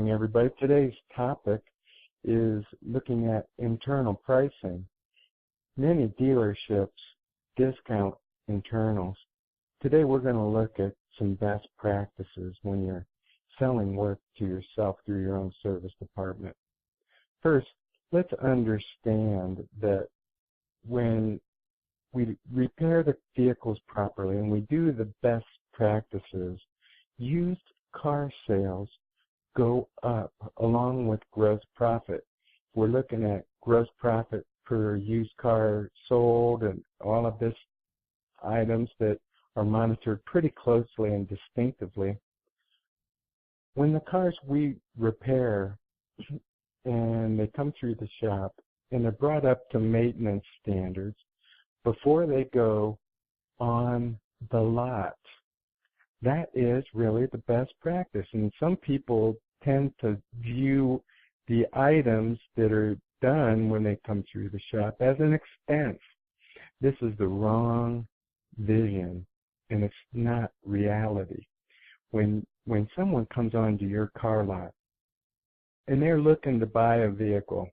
morning, everybody. Today's topic is looking at internal pricing. Many dealerships discount internals. Today we're going to look at some best practices when you're selling work to yourself through your own service department. First, let's understand that when we repair the vehicles properly and we do the best practices, used car sales go up along with gross profit. We're looking at gross profit per used car sold and all of this items that are monitored pretty closely and distinctively. When the cars we repair and they come through the shop and they're brought up to maintenance standards before they go on the lot, that is really the best practice. And some people tend to view the items that are done when they come through the shop as an expense. This is the wrong vision, and it's not reality. When someone comes onto your car lot and they're looking to buy a vehicle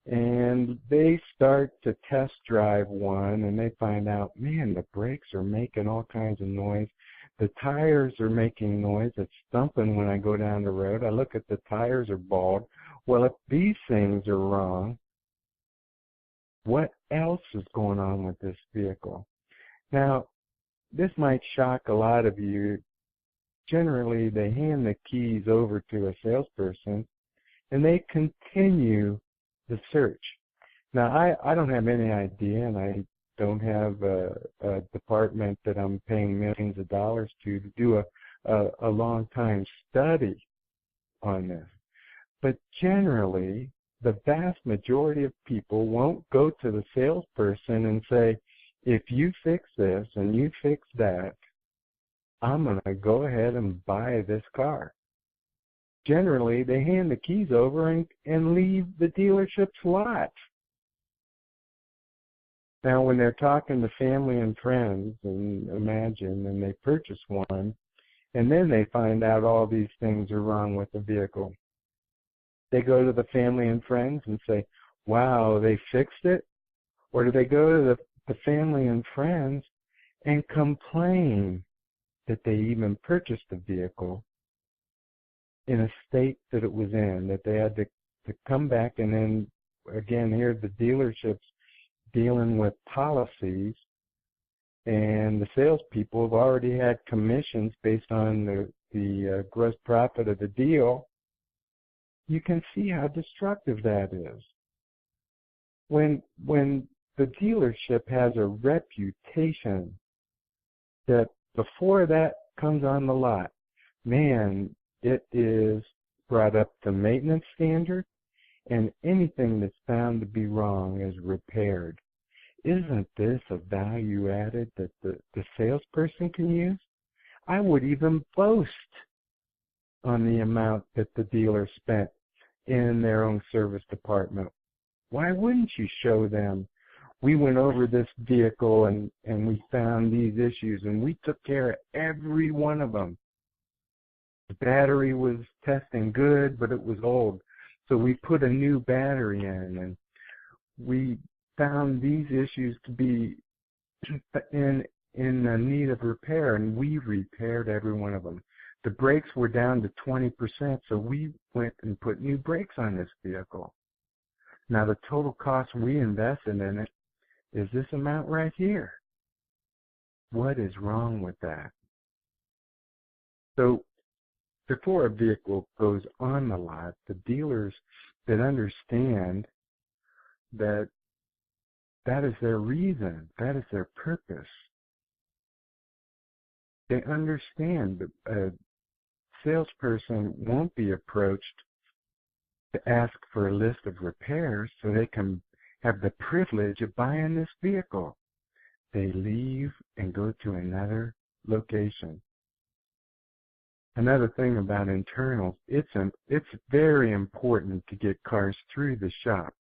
and they start to test drive one and they find out, man, the brakes are making all kinds of noise. The tires are making noise. It's thumping when I go down the road. I look at the tires are bald. Well, if these things are wrong, what else is going on with this vehicle? Now, this might shock a lot of you. Generally, they hand the keys over to a salesperson and they continue the search. Now, I don't have any idea, and I don't have a department that I'm paying millions of dollars to do a long time study on this. But generally, the vast majority of people won't go to the salesperson and say, if you fix this and you fix that, I'm going to go ahead and buy this car. Generally, they hand the keys over and leave the dealership's lot. Now, when they're talking to family and friends, and imagine, and they purchase one, and then they find out all these things are wrong with the vehicle. They go to the family and friends and say, wow, they fixed it? Or do they go to the family and friends and complain that they even purchased the vehicle in a state that it was in, that they had to come back, and then, again, here the dealerships dealing with policies, and the salespeople have already had commissions based on the gross profit of the deal. You can see how destructive that is. When the dealership has a reputation that before that comes on the lot, man, it is brought up to maintenance standard, and anything that's found to be wrong is repaired. Isn't this a value added that the salesperson can use? I would even boast on the amount that the dealer spent in their own service department. Why wouldn't you show them? We went over this vehicle and we found these issues and we took care of every one of them. The battery was testing good, but it was old. So we put a new battery in, and we found these issues to be in need of repair, and we repaired every one of them. The brakes were down to 20%, so we went and put new brakes on this vehicle. Now the total cost we invested in it is this amount right here. What is wrong with that? So before a vehicle goes on the lot, the dealers that understand that that is their reason, that is their purpose. They understand that a salesperson won't be approached to ask for a list of repairs so they can have the privilege of buying this vehicle. They leave and go to another location. Another thing about internals, it's very important to get cars through the shop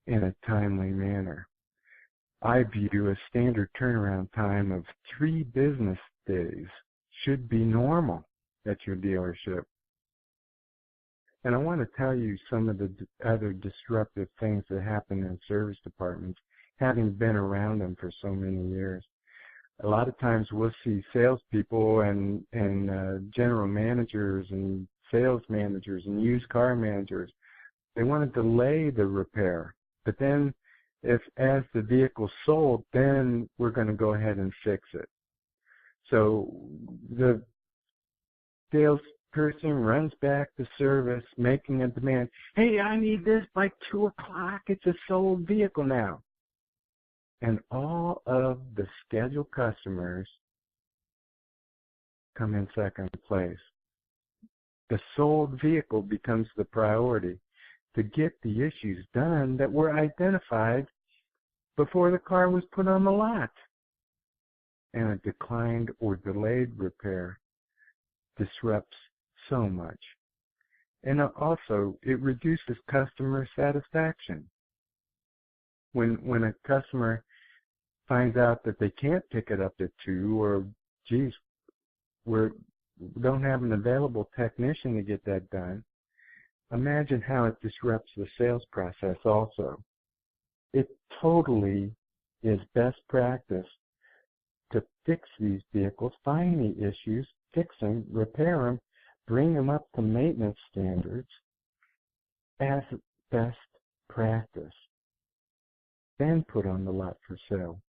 in a timely manner. I view a standard turnaround time of 3 business days should be normal at your dealership. And I want to tell you some of the other disruptive things that happen in service departments, having been around them for so many years. A lot of times we'll see salespeople and general managers and sales managers and used car managers. They want to delay the repair, but then as the vehicle's sold, then we're going to go ahead and fix it. So the salesperson runs back to service, making a demand. Hey, I need this by 2 o'clock. It's a sold vehicle now. And all of the scheduled customers come in second place. The sold vehicle becomes the priority to get the issues done that were identified before the car was put on the lot. And a declined or delayed repair disrupts so much. And also, it reduces customer satisfaction. When a customer finds out that they can't pick it up at 2, or, geez, we don't have an available technician to get that done, imagine how it disrupts the sales process also. It totally is best practice to fix these vehicles, find the issues, fix them, repair them, bring them up to maintenance standards as best practice, then put on the lot for sale.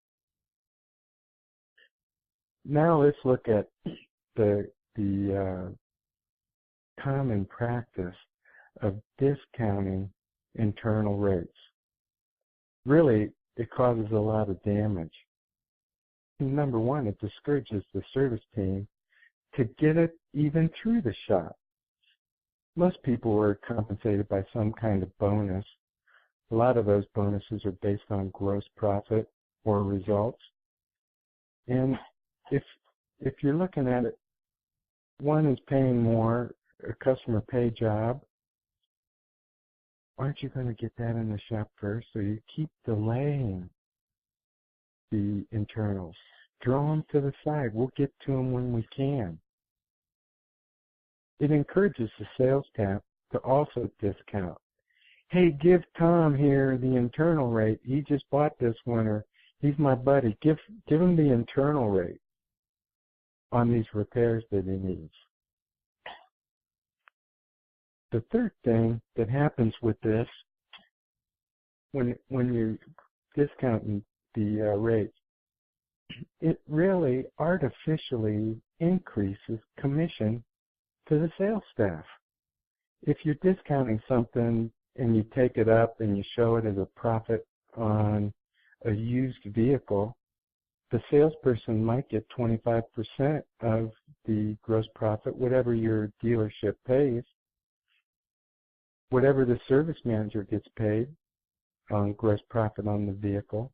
Now let's look at the common practice of discounting internal rates. Really, it causes a lot of damage. Number one, it discourages the service team to get it even through the shop. Most people are compensated by some kind of bonus. A lot of those bonuses are based on gross profit or results. And if you're looking at it, one is paying more, a customer pay job, aren't you going to get that in the shop first? So you keep delaying the internals. Throw them to the side. We'll get to them when we can. It encourages the sales staff to also discount. Hey, give Tom here the internal rate. He just bought this one, or he's my buddy. Give him the internal rate on these repairs that he needs. The third thing that happens with this, when you're discounting the rates, it really artificially increases commission to the sales staff. If you're discounting something and you take it up and you show it as a profit on a used vehicle, the salesperson might get 25% of the gross profit, whatever your dealership pays. Whatever the service manager gets paid on gross profit on the vehicle,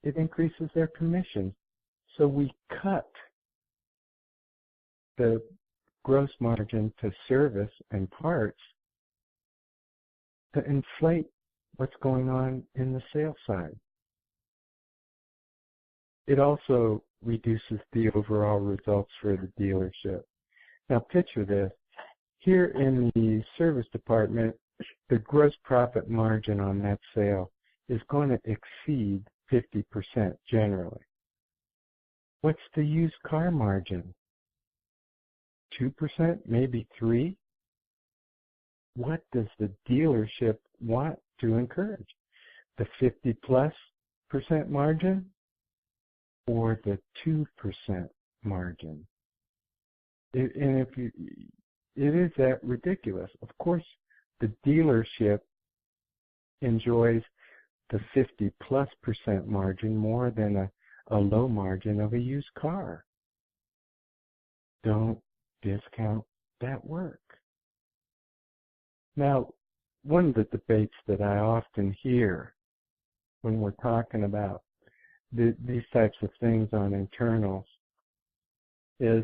it increases their commission. So we cut the gross margin to service and parts to inflate what's going on in the sales side. It also reduces the overall results for the dealership. Now picture this. Here in the service department, the gross profit margin on that sale is going to exceed 50% generally. What's the used car margin? 2%, maybe 3%? What does the dealership want to encourage? The 50+% margin or the 2% margin? It is that ridiculous. Of course, the dealership enjoys the 50+% margin more than a low margin of a used car. Don't discount that work. Now, one of the debates that I often hear when we're talking about these types of things on internals is,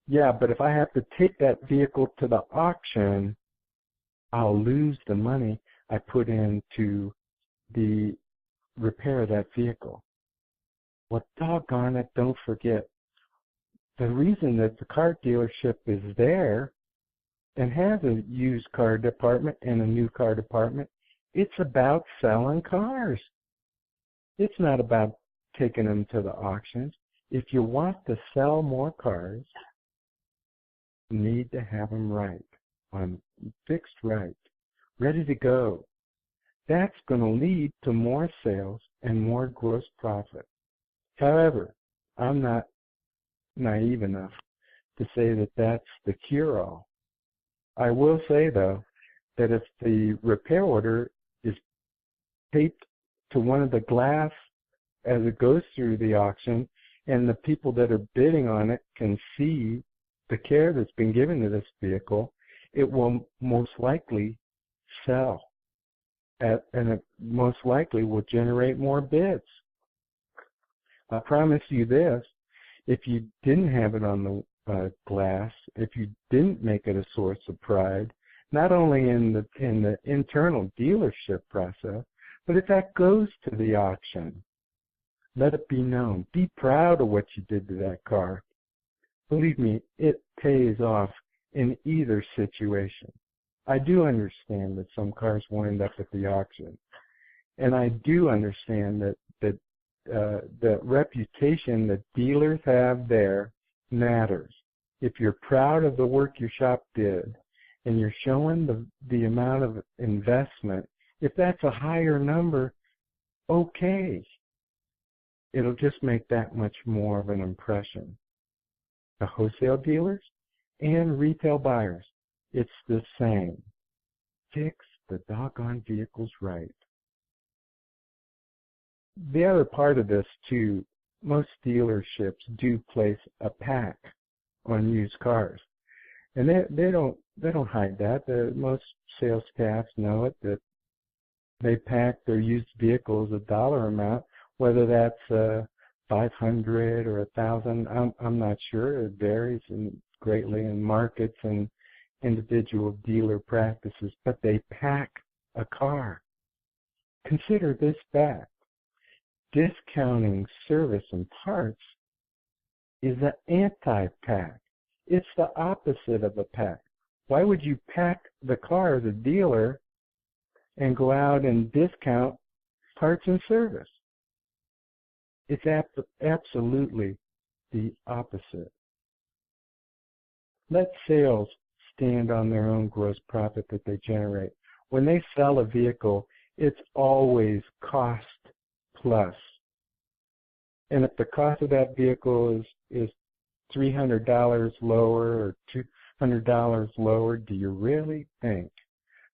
yeah, but if I have to take that vehicle to the auction, I'll lose the money I put into the repair of that vehicle. Well, doggone it, don't forget, the reason that the car dealership is there and has a used car department and a new car department. It's about selling cars. It's not about taking them to the auctions. If you want to sell more cars, you need to have them right, on fixed right, ready to go. That's going to lead to more sales and more gross profit. However, I'm not naive enough to say that that's the cure-all. I will say, though, that if the repair order is taped to one of the glass as it goes through the auction, and the people that are bidding on it can see the care that's been given to this vehicle, it will most likely sell, and it most likely will generate more bids. I promise you this, if you didn't have it on the glass, if you didn't make it a source of pride, not only in the internal dealership process, but if that goes to the auction, let it be known. Be proud of what you did to that car. Believe me, it pays off in either situation. I do understand that some cars wind up at the auction, and I do understand that the reputation that dealers have there matters. If you're proud of the work your shop did, and you're showing the amount of investment, if that's a higher number, okay. It'll just make that much more of an impression. The wholesale dealers and retail buyers, it's the same. Fix the doggone vehicles right. The other part of this, too, most dealerships do place a pack on used cars. And they don't hide that. Most sales staffs know it, that they pack their used vehicles a dollar amount, whether that's $500 or $1,000. I'm not sure. It varies greatly in markets and individual dealer practices, but they pack a car. Consider this fact. Discounting service and parts is an anti-pack. It's the opposite of a pack. Why would you pack the car as a dealer and go out and discount parts and service? It's absolutely the opposite. Let sales stand on their own gross profit that they generate. When they sell a vehicle, it's always cost plus. And if the cost of that vehicle is $300 lower or $200 lower, do you really think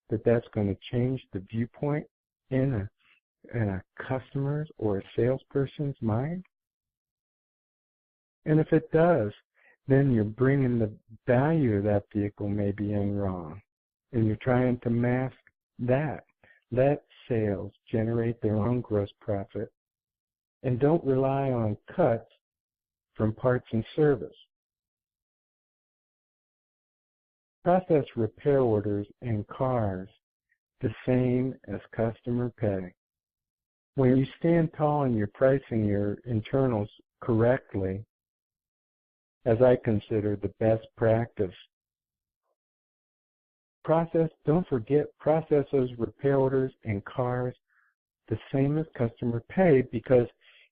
that that's going to change the viewpoint in a customer's or a salesperson's mind? And if it does, then you're bringing the value of that vehicle maybe in wrong, and you're trying to mask that. Let sales generate their own gross profit, and don't rely on cuts from parts and service. Process repair orders in cars the same as customer pay. When you stand tall and you're pricing your internals correctly, as I consider the best practice, don't forget, process those repair orders in cars the same as customer pay, because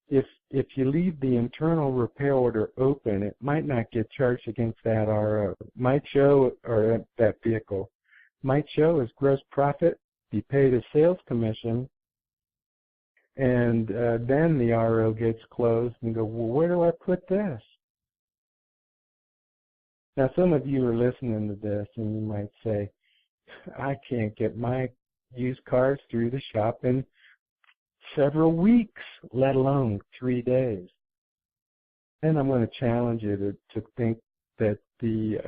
if you leave the internal repair order open, it might not get charged against that RO. Might show, or that vehicle might show as gross profit, be paid a sales commission, and then the RO gets closed and go, well, where do I put this? Now, some of you are listening to this and you might say, I can't get my used cars through the shop in several weeks, let alone 3 days. And I'm going to challenge you to think that the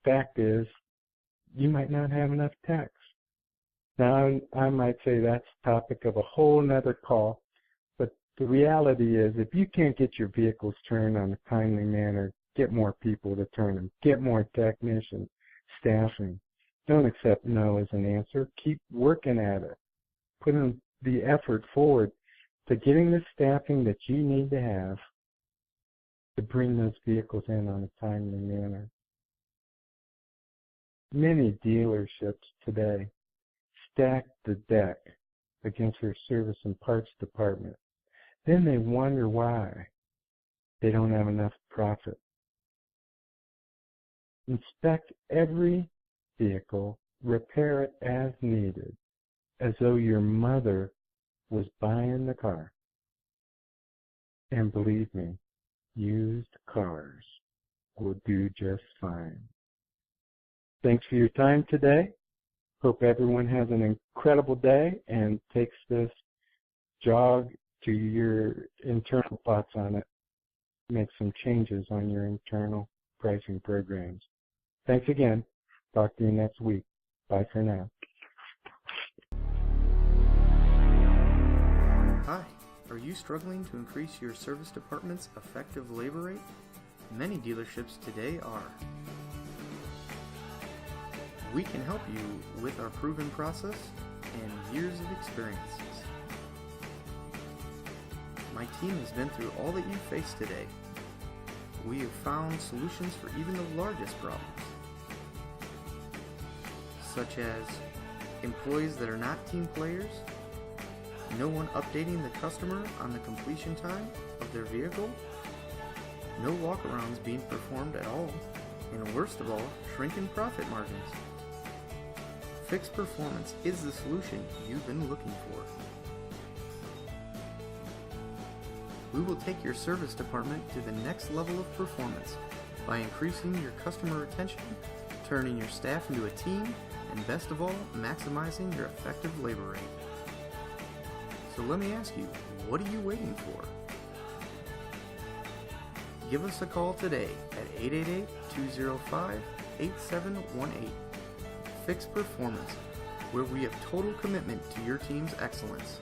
fact is you might not have enough techs. Now, I might say that's the topic of a whole nother call, but the reality is if you can't get your vehicles turned on a timely manner, get more people to turn them, get more technicians, staffing. Don't accept no as an answer. Keep working at it. Put in the effort forward to getting the staffing that you need to have to bring those vehicles in on a timely manner. Many dealerships today stack the deck against their service and parts department. Then they wonder why they don't have enough profit. Inspect every vehicle, repair it as needed, as though your mother was buying the car. And believe me, used cars will do just fine. Thanks for your time today. Hope everyone has an incredible day and takes this jog to your internal thoughts on it. Make some changes on your internal pricing programs. Thanks again. Talk to you next week. Bye for now. Hi, are you struggling to increase your service department's effective labor rate? Many dealerships today are. We can help you with our proven process and years of experiences. My team has been through all that you face today. We have found solutions for even the largest problems, such as employees that are not team players, no one updating the customer on the completion time of their vehicle, no walkarounds being performed at all, and worst of all, shrinking profit margins. Fix Performance is the solution you've been looking for. We will take your service department to the next level of performance by increasing your customer retention, turning your staff into a team, and best of all, maximizing your effective labor rate. So let me ask you, what are you waiting for? Give us a call today at 888-205-8718. Fix Performance, where we have total commitment to your team's excellence.